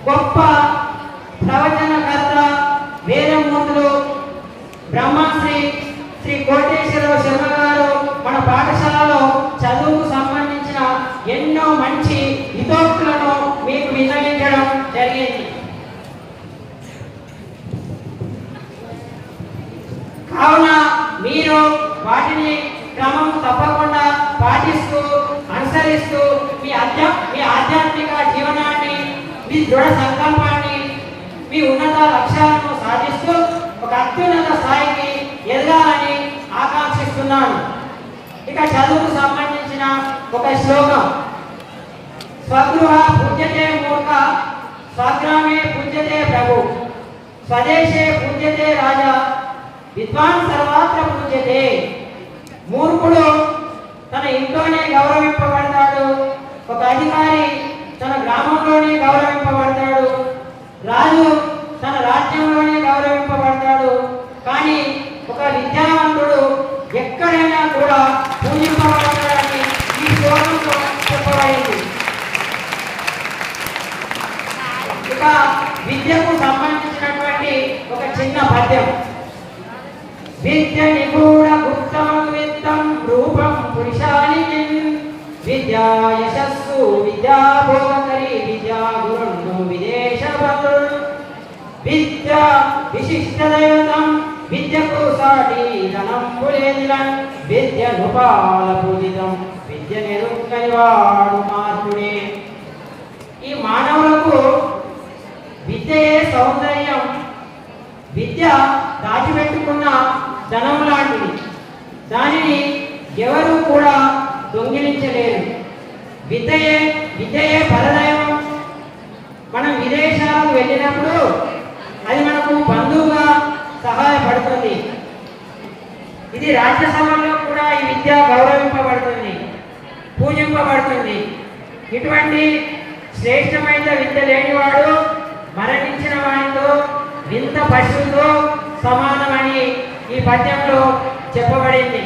గొప్ప ప్రవచనకర్త వేదమూర్తులు బ్రహ్మశ్రీ శ్రీ కోటేశ్వరరావు శర్మ గారు మన పాఠశాలలో చదువుకు సంబంధించిన ఎన్నో మంచి హితోక్తులను మీకు విన్నవించడం జరిగింది. కావున మీరు వాటిని క్రమం తప్పకుండా పాటిస్తూ అనుసరిస్తూ మీ ఆధ్యాత్మిక జీవనాన్ని, మీ దృఢ సంకల్పాన్ని, మీ ఉన్నత లక్ష్యాలను సాధిస్తూ ఒక అత్యున్నత స్థాయికి ఎదగాలని ఆకాంక్షిస్తున్నాను. ఇక చదువుకు సంబంధించిన ఒక శ్లోకం, స్వగృహ పూజ్యతే మూర్ఖ స్వగ్రామే పూజ్యతే ప్రభు స్వదేశే పూజ్యతే రాజా విద్వాన్ సర్వత్ర పూజ్యతే. మూర్ఖుడు తన ఇంట్లోనే గౌరవింపబడతాడు, ఒక అధికారి తన గ్రామంలోనే గౌరవింపబడతాడు, రాజు తన రాజ్యంలోనే గౌరవింపబడతాడు. కానీ ఒక విద్యావంతుడు ఎక్కడైనా కూడా పూజింపబడతాడని ఈ శ్లోకంలో చెప్పబడింది. ఇక విద్యకు సంబంధించినటువంటి ఒక చిన్న పద్యం. విద్య నిగూఢ గుప్తం విత్తం రూపం పురుషాలిని విద్యా యశస్సు విద్యా భోగకరి విద్యా గురుండు విదేశ బలుడు విద్య విశిష్ట దైవతం విద్యకు సాటి ధనంబు లేదిలన్ విద్య నుపాల పూజితం విద్య నిరుక్కని వాడు మార్పుడే. ఈ మానవులకు విద్యయే సౌందర్యం. విద్య దాచిపెట్టుకున్న ధనం లాంటిది. దానిని ఎవరు కూడా దొంగిలించలేరు. విద్యయే పరదైవం. మనం విదేశాలకు వెళ్ళినప్పుడు అది మనకు బంధువుగా సహాయపడుతుంది. ఇది రాజ్యసభలో కూడా ఈ విద్య గౌరవింపబడుతుంది, పూజింపబడుతుంది. ఇటువంటి శ్రేష్టమైన విద్య లేనివాడు మరణించిన వాడితో వింత పశువుతో సమానమని ఈ పద్యంలో చెప్పబడింది.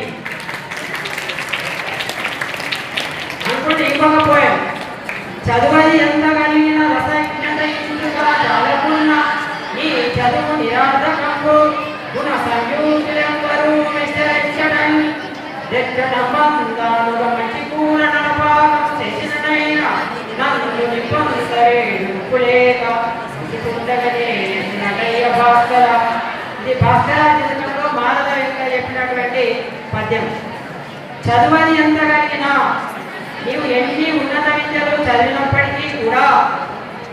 అనుకుంటే ఇంకొక పోయం, చదువది ఎంత కలిగిన రసజ్ఞత ఇందుగా చాలకున్న నీ చదువు నిరార్థకంబు గుణ సంయూతులెవ్వరూ విస్తరించడని రెచ్చటంబందాలుగ మంచి కూర నడపాకం చేసిననైనా నన్ను నిప్పందరేడుపులేక పుట్టగనే నటయ్య భాస్కర. ఇది భాస్కర చిత్రంలో మారద యొక్క చెప్పినటువంటి పద్యం. చదువది ఎంత కలిగినా, నీవు ఎన్ని ఉన్నత విద్యలు చదివినప్పటికీ కూడా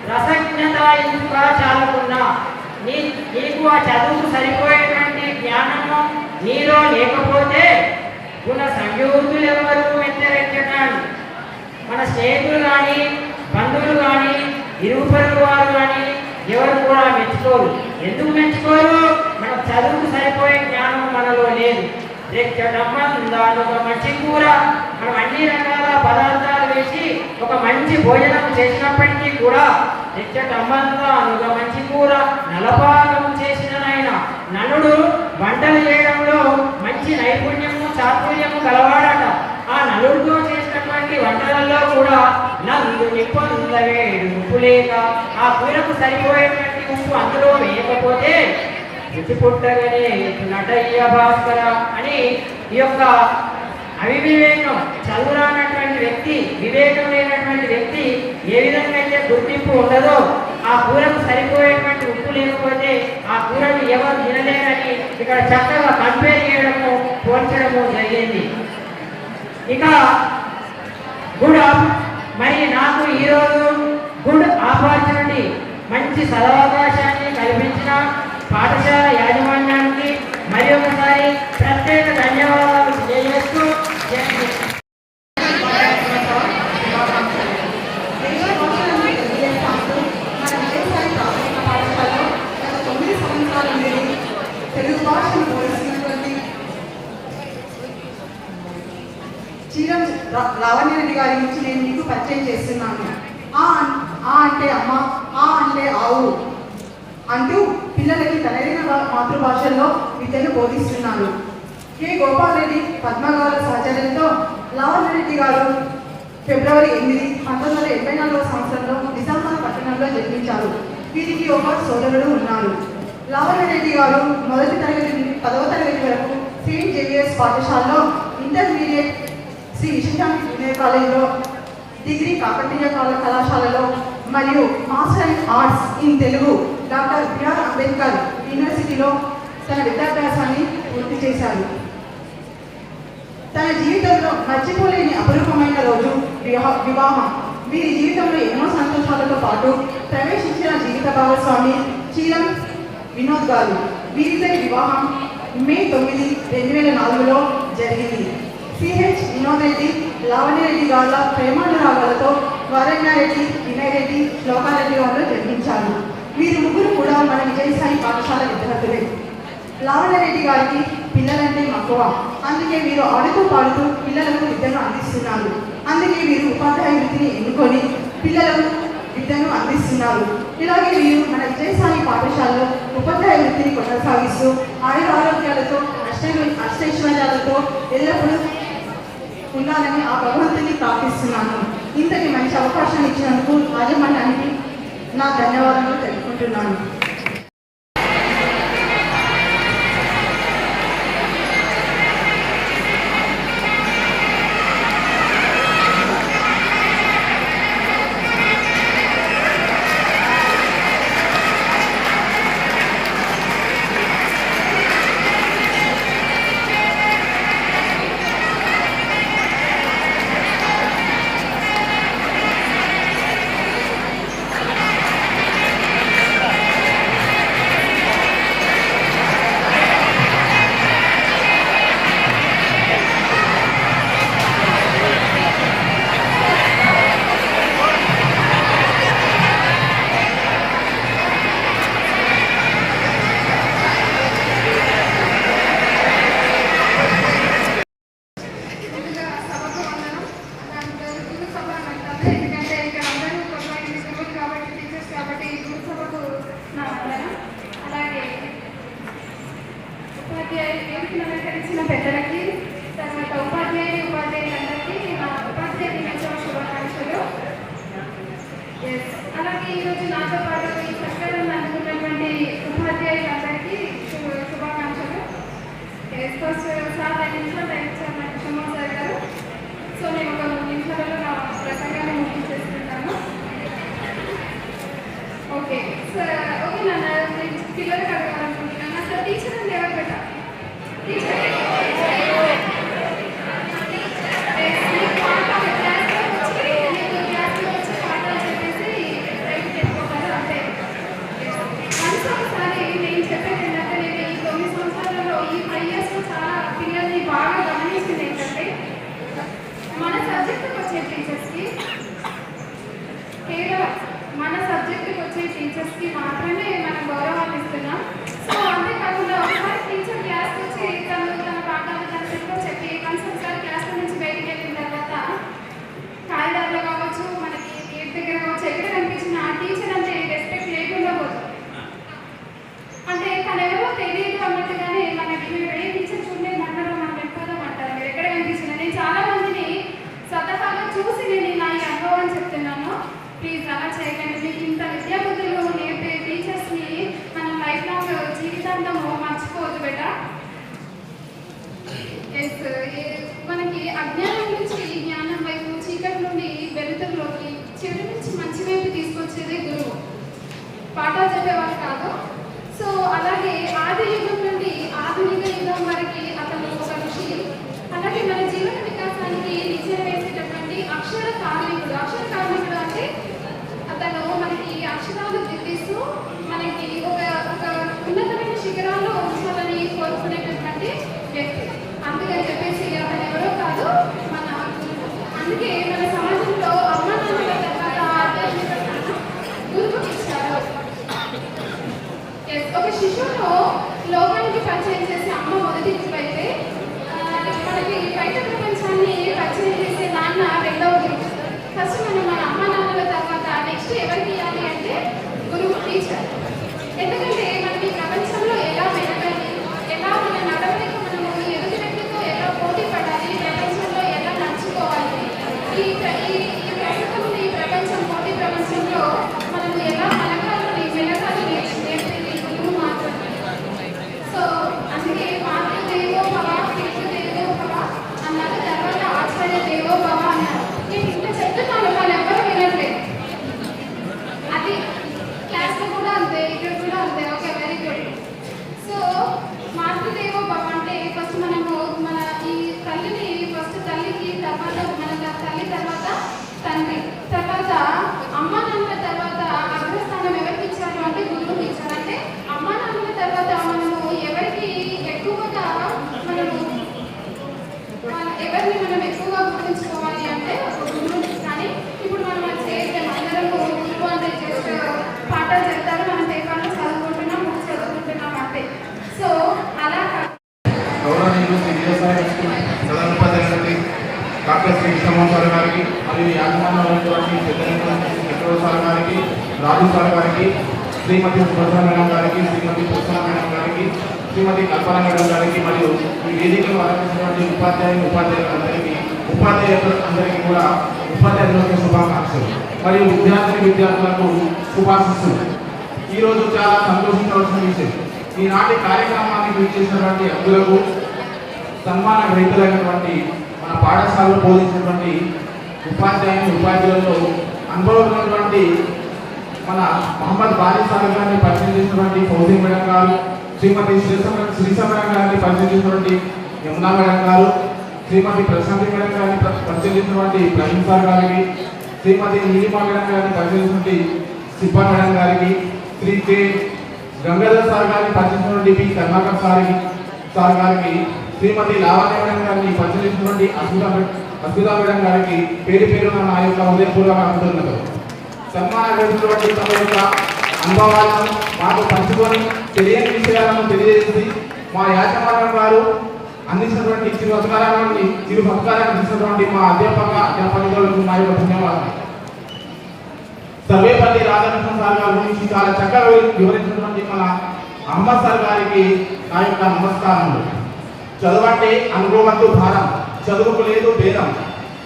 రసజ్ఞత ఎందుకు చాలకున్నా, నీకు ఆ చదువుకు సరిపోయేటువంటి జ్ఞానము నీలో లేకపోతే గుణ సంయోగులు ఎవరు వ్యతిరేకించడానికి మన స్నేహితులు కానీ బంధువులు కానీ ఇరుపరుగు వారు కానీ ఎవరు కూడా మెచ్చుకోరు. ఎందుకు మెచ్చుకోరు? మన చదువుకు సరిపోయే జ్ఞానం మనలో లేదు. ఒక మంచి కూర, మనం అన్ని రకాల పదార్థాలు వేసి ఒక మంచి భోజనం చేసినప్పటికీ కూడా ఒక మంచి కూర నలపాకం చేసిన ఆయన నలుడు వంటలు చేయడంలో మంచి నైపుణ్యము చాతుర్యము గలవాడట. ఆ నలుడుతో చేసినటువంటి వంటలలో కూడా నందు నిప్పొందవేడు ఉప్పు లేక ఆ కూరకు సరిపోయేటువంటి ఉప్పు అందులో వేయకపోతే రుచి పుట్టగానే నటయ్య భాస్కర అని ఈ యొక్క అవివేకం, చదువురానటువంటి వ్యక్తి, వివేకం లేనటువంటి వ్యక్తి ఏ విధంగా అయితే గుర్తింపు ఉండదో, ఆ కూరకు సరిపోయేటువంటి ఉప్పు లేకపోతే ఆ కూరను ఎవరు తినలేరని ఇక్కడ చక్కగా కంపేర్ చేయడము, పోల్చడము జరిగింది. ఇక మరి నాకు ఈరోజు గుడ్ ఆపర్చునిటీ, మంచి సదవకాశాన్ని కల్పించిన పాఠశాల యాజమాన్యానికి మరి ఒకసారి ప్రత్యేక ధన్యవాదాలు తెలియజేస్తూ గారి గురించి నేను మీకు పరిచయం చేస్తున్నాను. ఆ అంటే అమ్మ, ఆ అంటే ఆవు అంటూ పిల్లలకి తనదైన మాతృభాషల్లో విద్యను బోధిస్తున్నారు. కె. గోపాల్ రెడ్డి పద్మ గారి సహచర్యంతో లావణ్య రెడ్డి గారు ఫిబ్రవరి 8, 1984 సంవత్సరంలో నిజామాబాద్ పట్టణంలో జన్మించారు. వీరికి ఒక సోదరుడు ఉన్నారు. లావణ్య రెడ్డి గారు మొదటి తరగతి నుండి 10వ తరగతి వరకు సెయింట్ జేవియర్స్ పాఠశాలలో, ఇంటర్మీడియట్ శ్రీ విశ్వశాంతి జూనియర్ కాలేజీలో, డిగ్రీ కాకతీయ కళాశాలలో మరియు master in arts in Telugu doctor B R Ambedkar యూనివర్సిటీలో తన విద్యాభ్యాసాన్ని పూర్తి చేశారు. తన జీవితంలో మర్చిపోలేని అపురూపమైన రోజు వివాహం. వీరి జీవితంలో ఎన్నో సంతోషాలతో పాటు ప్రవేశించిన జీవిత భాగస్వామి చీలం వినోద్ గారు. వీరిద్దరి వివాహం మే 9, 2004లో జరిగింది. సిహెచ్ వినోద్ రెడ్డి, లావణ్య రెడ్డి గారుల ప్రేమానురాగాలతో వరణ్యారెడ్డి, వినయ్ రెడ్డి, శ్లోకారెడ్డి గారు జన్మించారు. వీరు ముగ్గురు కూడా మన విజయసాయి పాఠశాల విద్యార్థులే. లావణ్య రెడ్డి గారికి పిల్లలంటే మక్కువ. అందుకే వీరు ఆడుతూ పాడుతూ పిల్లలకు విద్యను అందిస్తున్నారు. అందుకే వీరు ఉపాధ్యాయ వృత్తిని ఎన్నుకొని పిల్లలకు విద్యను అందిస్తున్నారు. ఇలాగే వీరు మన విజయసాయి పాఠశాలలో ఉపాధ్యాయ వృత్తిని కొనసాగిస్తూ ఆయుర ఆరోగ్యాలతో అష్టైశ్వర్యాలతో ఎల్లప్పుడూ ఉండాలని ఆ భగవంతుని ప్రార్థిస్తున్నాను. ఇంతటి మంచి అవకాశాన్ని ఇచ్చినందుకు యాజమాన్యానికి నా ధన్యవాదాలు తెలుపుకుంటున్నాను. తెలిసిన పెద్దలకి, తర్వాత ఉపాధ్యాయులందరికీ నా ఉపాధ్యాయ దినోత్సవ శుభాకాంక్షలు. అలాగే ఈరోజు నాతో పాటు ఈ సత్కారాన్ని అందుకున్నటువంటి ఉపాధ్యాయులందరికీ శుభాకాంక్షలు. ఫస్ట్ సార్ 5 నిమిషాలు టైం ఇచ్చారు నాకు సుమో సార్ గారు. సో నేను ఒక 3 నిమిషాలలో నా ప్రసంగాన్ని ముగించేసుకుంటాను. ఓకే సార్, ఓకే నాన్న, పిల్లలకు అడగాలనుకుంటున్నాను. అసలు టీచర్ అంటే ఎవరు పెట్టా? టీచర్ టీచర్స్కి మాత్రమే మనం గౌరవాన్ని ఇస్తున్నాం. సో అంతేకాకుండా ఒకసారి టీచర్ క్లాస్కి వచ్చి తన పాఠాలు తన చెప్పి కనీసం ఒకసారి క్లాస్ నుంచి బయటికి వెళ్ళిన తర్వాత కారిడార్లో కావచ్చు, మనకి గేట్ దగ్గర కావచ్చు, ఎక్కడ కనిపించిన ఆ టీచర్ అంటే రెస్పెక్ట్ లేకుండా పోతుంది. అంటే తను ఎవరో తెలియదు అన్నట్టుగానే మనకి ఏ టీచర్ చూడలేదు అంటారో మనం ఎక్కువగా అంటారు. మీరు ఎక్కడ కనిపించిన నేను చాలా మందిని స్వతహాగా చూసి నేను నా ఈ అనుభవం చెప్తున్నాను. ప్లీజ్ అలా చేయకండి. మీకు ఇంత విద్యాబుద్ధులు నేర్పే టీచర్స్ని మనం లైఫ్ లాంగ్ జీవితాంతం మర్చిపోవద్దు బేటా. మనకి అజ్ఞానం నుంచి జ్ఞానం వైపు, చీకటి నుండి వెలుతురులోకి, చెడు నుంచి మంచి వైపు తీసుకొచ్చేదే గురువు, పాఠాలు చెప్పేవాళ్ళు కాదు. సో అలాగే ఆది యుగం నుండి ఆధునిక యుగం వరకు అతను ఒక ఋషి. అలాగే మన జీవన వికాసానికి నిచ్చెన వేసేటటువంటి అక్షర కార్మికుడు. అక్షర కార్మికుడు అంటే అతను మనకి అక్షరాలు దిద్దిస్తూ మనకి ఒక ఉన్నతమైన శిఖరాల్లో ఉంచాలని కోరుకునేటటువంటి వ్యక్తి. అందుకని చెప్పేసి అతను ఎవరో కాదు, మన అందుకే మన సమాజంలో అమ్మ నాన్నల తర్వాత ఆధ్యాత్మిక గురువుకి ఇచ్చారు. ఒక శిశువును లోకానికి పరిచయం చేసే అమ్మ మొదటి గురువు అయితే మనకి బయట ప్రపంచాన్ని పరిచయం చేసే నాన్న రెండవ గురువు. ఫస్ట్ మనం మన అమ్మ నాన్నల తర్వాత నెక్స్ట్ ఎవరికి ఇవ్వాలి అంటే గురువు, టీచర్. ఎందుకంటే మనం ఈ ప్రపంచంలో ఎలా మెరగాలి, ఎలా మన నడవడిక మనము ఎదుటి వ్యక్తితో ఎలా పోటీ పడాలి, ప్రపంచంలో ఎలా నడుచుకోవాలి, ఈ ప్రస్తుతం ఈ ప్రపంచం పోటీ ప్రపంచంలో మనము ఎలా మెలగాలి నేర్పేది గురువు మాత్రమే. సో అందుకే మాతృదేవో భవ, పితృదేవో భవ అన్నారు, తర్వాత ఆచార్య దేవో భవ అన్నారు. నేను ఇంత చెప్తున్నాను, వాళ్ళు ఎవరు వినట్లేదు. అది క్లాస్లో కూడా అంతే, ఇక్కడ కూడా అంతే. Okay, very good. సో మాతృదేవో భవ అంటే ఫస్ట్ మనము మన ఈ తల్లిని ఫస్ట్ తల్లికి, తర్వాత మన తల్లి, తర్వాత తండ్రి, తర్వాత అమ్మ నాన్నల తర్వాత అగ్రస్థానం ఎవరికి ఇచ్చారు అంటే గురువుకి ఇచ్చారు. అంటే అమ్మ నాన్నల తర్వాత మనము ఎవరికి ఎక్కువగా మనము ఎవరిని మనం ఎక్కువగా గుర్తుంచుకోవాలి అంటే ఒక గురువుని. కానీ ఇప్పుడు మనం అది చేయలేము. అందరము గురువు అంటే జస్ట్ పాఠాలు చెప్తారు, మనం పేపర్లో చదువుకుంటున్నాం, బుక్స్ చదువుకుంటున్నాం అంతే. సో అలా గౌరవనీయులు శ్రీ విజయసాయి స్కూల్ ప్రధాన ఉపాధ్యాయులకి డాక్టర్ శ్రీ కృష్ణమోహన్ సార్ గారికి మరియు యాజమాన్యమైనటువంటి చక్రవర్తి సార్ గారికి, రాజు సార్ గారికి, శ్రీమతి సుభద్ర మేడం గారికి, శ్రీమతి కృష్ణ మేడం గారికి, శ్రీమతి కల్పన మేడం గారికి మరియు ఈ వేదికలో ఆరంభించినటువంటి ఉపాధ్యాయులందరికీ, ఉపాధ్యాయులందరికీ కూడా ఉపాధ్యాయ దినోత్సవ శుభాకాంక్షలు మరియు విద్యార్థులకు శుభాశిస్సులు. ఈరోజు చాలా సంతోషించవలసిన విషయం, ఈనాటి కార్యక్రమానికి విచ్చేసినటువంటి అభ్యులకు, సన్మాన గ్రహీతలైనటువంటి మన పాఠశాలలో బోధించినటువంటి ఉపాధ్యాయులలో అనుభవమైనటువంటి మన మహమ్మద్ బారీ సార్ గారిని పరిచయం చేసినటువంటి ఫౌజీ మేడం గారు, శ్రీమతి శ్రీసమరం గారిని పరిచయం చేసినటువంటి యమునా మేడం గారు, శ్రీమతి ప్రశాంతి మేడం గారిని పరిచయం చేసినటువంటి ప్రవీణ్ సార్ గారికి, శ్రీమతి నీలిమా మేడం గారిని పరిచయం చేసినటువంటి సిబ్బా మేడం గారికి, శ్రీ కె గంగాధర్ సార్ గారిని పరిచయం చేసినటువంటి పి కర్ణాకర్ సార్ గారికి, శ్రీమతి లావణ్య మేడం గారిని పరిచయం చేసినటువంటి అద్భుత మేడం గారికి పేరు పేరున నా యొక్క హృదయపూర్వక అభినందనలు. సన్మాన గ్రహీతటువంటి తమ యొక్క అనుభవాలను మాకు పంచుకొని తెలియని విషయాలను తెలియజేసి మా యాజమాన్యం వారు అందించినటువంటి చిరు సత్కారాన్ని అందించినటువంటి మా అధ్యాపకులకు మా యొక్క ధన్యవాదాలు. సర్వేపల్లి రాధాకృష్ణ సార్ గారి గురించి చాలా చక్కగా వివరించినటువంటి మన అహ్మద్ సార్ గారికి నా యొక్క నమస్కారములు. చదవంటే అనుకోవద్దు భారం, చదువుకు లేదు భేదం,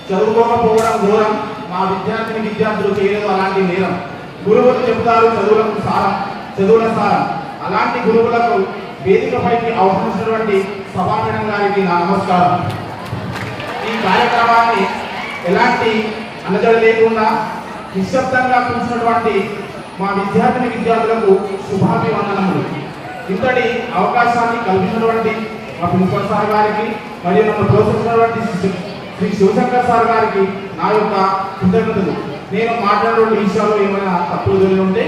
చదువుకోకపోవడం ఘోరం, మా విద్యార్థులు చేయలేదు అలాంటి నేరం. గురువులు చెబుతారు చదువుల సారం, అలాంటి గురువులకు వేదికపైకి ఆహ్వానించినటువంటి సభాపీఠం గారికి నా నమస్కారం. ఈ కార్యక్రమాన్ని ఎలాంటి అలజడి లేకుండా నిశ్శబ్దంగా కూర్చున్నటువంటి మా విద్యార్థులకు శుభాభివందనములు. ఇంతటి అవకాశాన్ని కల్పించినటువంటి మా ప్రిన్సిపల్ సార్ గారికి మరియు నన్ను ప్రోత్సహించినటువంటి శ్రీ శివశంకర్ సార్ గారికి నా యొక్క కృతజ్ఞతలు. నేను మాట్లాడే విషయాలు ఏమైనా తప్పులు ఉంటే